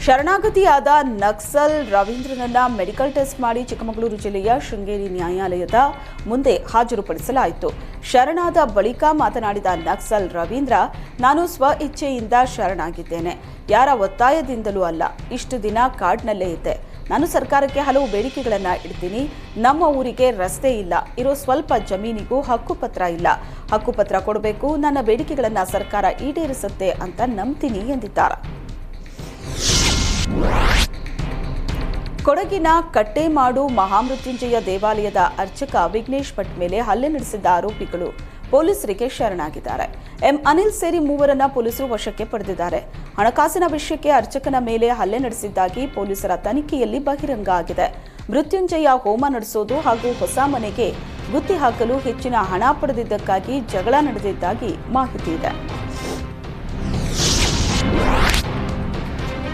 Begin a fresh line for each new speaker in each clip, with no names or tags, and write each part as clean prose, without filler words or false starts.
ಶರಣಾಗತಿಯಾದ Naxal ರವೀಂದ್ರನನ್ನ medical test ಮಾಡಿ ಚಿಕ್ಕಮಗಳೂರು ಜಿಲ್ಲೆಯ ಶೃಂಗೇರಿ ನ್ಯಾಯಾಲಯದ ಮುಂದೆ ಹಾಜರುಪಡಿಸಲಾಯಿತು. ಶರಣಾದ ಬಳಿಕ ಮಾತನಾಡಿದ ನಕ್ಸಲ್ ರವೀಂದ್ರ, ನಾನು ಸ್ವ ಇಚ್ಛೆಯಿಂದ ಶರಣಾಗಿದ್ದೇನೆ, ಯಾರ ಒತ್ತಾಯದಿಂದಲೂ ಅಲ್ಲ. ಇಷ್ಟು ದಿನ ಕಾಡ್ನಲ್ಲೇ ಇದ್ದೆ. ನಾನು ಸರ್ಕಾರಕ್ಕೆ ಹಲವು ಬೇಡಿಕೆಗಳನ್ನ ಇಡ್ತೀನಿ. ನಮ್ಮ ಊರಿಗೆ ರಸ್ತೆ ಇಲ್ಲ, ಇರೋ ಸ್ವಲ್ಪ ಜಮೀನಿಗೂ ಹಕ್ಕುಪತ್ರ ಇಲ್ಲ. ಹಕ್ಕುಪತ್ರ ಕೊಡಬೇಕು, ನನ್ನ ಬೇಡಿಕೆಗಳನ್ನ ಸರ್ಕಾರ ಈಡೇರಿಸುತ್ತೆ ಅಂತ ನಂಬ್ತೀನಿ ಎಂದಿದ್ದಾರೆ. ಕೊಡಗಿನ ಕಟ್ಟೇಮಾಡು ಮಹಾಮೃತ್ಯುಂಜಯ ದೇವಾಲಯದ ಅರ್ಚಕ ವಿಘ್ನೇಶ್ ಭಟ್ ಮೇಲೆ ಹಲ್ಲೆ ನಡೆಸಿದ್ದ ಆರೋಪಿಗಳು ಪೊಲೀಸರಿಗೆ ಶರಣಾಗಿದ್ದಾರೆ. ಅನಿಲ್ ಸೇರಿ ಮೂವರನ್ನ ಪೊಲೀಸರು ವಶಕ್ಕೆ ಪಡೆದಿದ್ದಾರೆ. ಹಣಕಾಸಿನ ವಿಷಯಕ್ಕೆ ಅರ್ಚಕನ ಮೇಲೆ ಹಲ್ಲೆ ನಡೆಸಿದ್ದಾಗಿ ಪೊಲೀಸರ ತನಿಖೆಯಲ್ಲಿ ಬಹಿರಂಗ ಆಗಿದೆ. ಮೃತ್ಯುಂಜಯ ಹೋಮ ನಡೆಸೋದು ಹಾಗೂ ಹೊಸ ಮನೆಗೆ ಗುತ್ತಿ ಹಾಕಲು ಹೆಚ್ಚಿನ ಹಣ ಪಡೆದಿದ್ದಕ್ಕಾಗಿ ಜಗಳ ನಡೆದಿದ್ದಾಗಿ ಮಾಹಿತಿ ಇದೆ.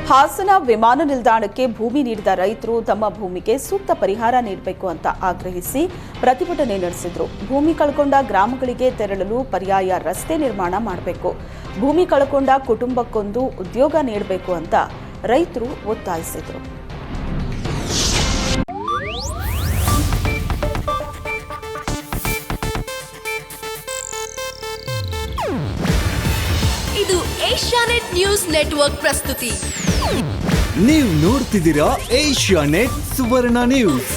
ಹಾಸನ ವಿಮಾನ ನಿಲ್ದಾಣಕ್ಕೆ ಭೂಮಿ ನೀಡಿದ ರೈತರು ತಮ್ಮ ಭೂಮಿಗೆ ಸೂಕ್ತ ಪರಿಹಾರ ನೀಡಬೇಕು ಅಂತ ಆಗ್ರಹಿಸಿ ಪ್ರತಿಭಟನೆ ನಡೆಸಿದ್ರು. ಭೂಮಿ ಕಳ್ಕೊಂಡ ಗ್ರಾಮಗಳಿಗೆ ತೆರಳಲು ಪರ್ಯಾಯ ರಸ್ತೆ ನಿರ್ಮಾಣ ಮಾಡಬೇಕು, ಭೂಮಿ ಕಳ್ಕೊಂಡ ಕುಟುಂಬಕ್ಕೊಂದು ಉದ್ಯೋಗ ನೀಡಬೇಕು ಅಂತ ರೈತರು ಒತ್ತಾಯಿಸಿದ್ರು.
ಇದು ಏಷ್ಯಾನೆಟ್ ನ್ಯೂಸ್ ನೆಟ್ವರ್ಕ್ ಪ್ರಸ್ತುತಿ.
ನೀವು ನೋಡ್ತಿದ್ದೀರಾ ಏಷ್ಯಾನೆಟ್ ಸುವರ್ಣ ನ್ಯೂಸ್.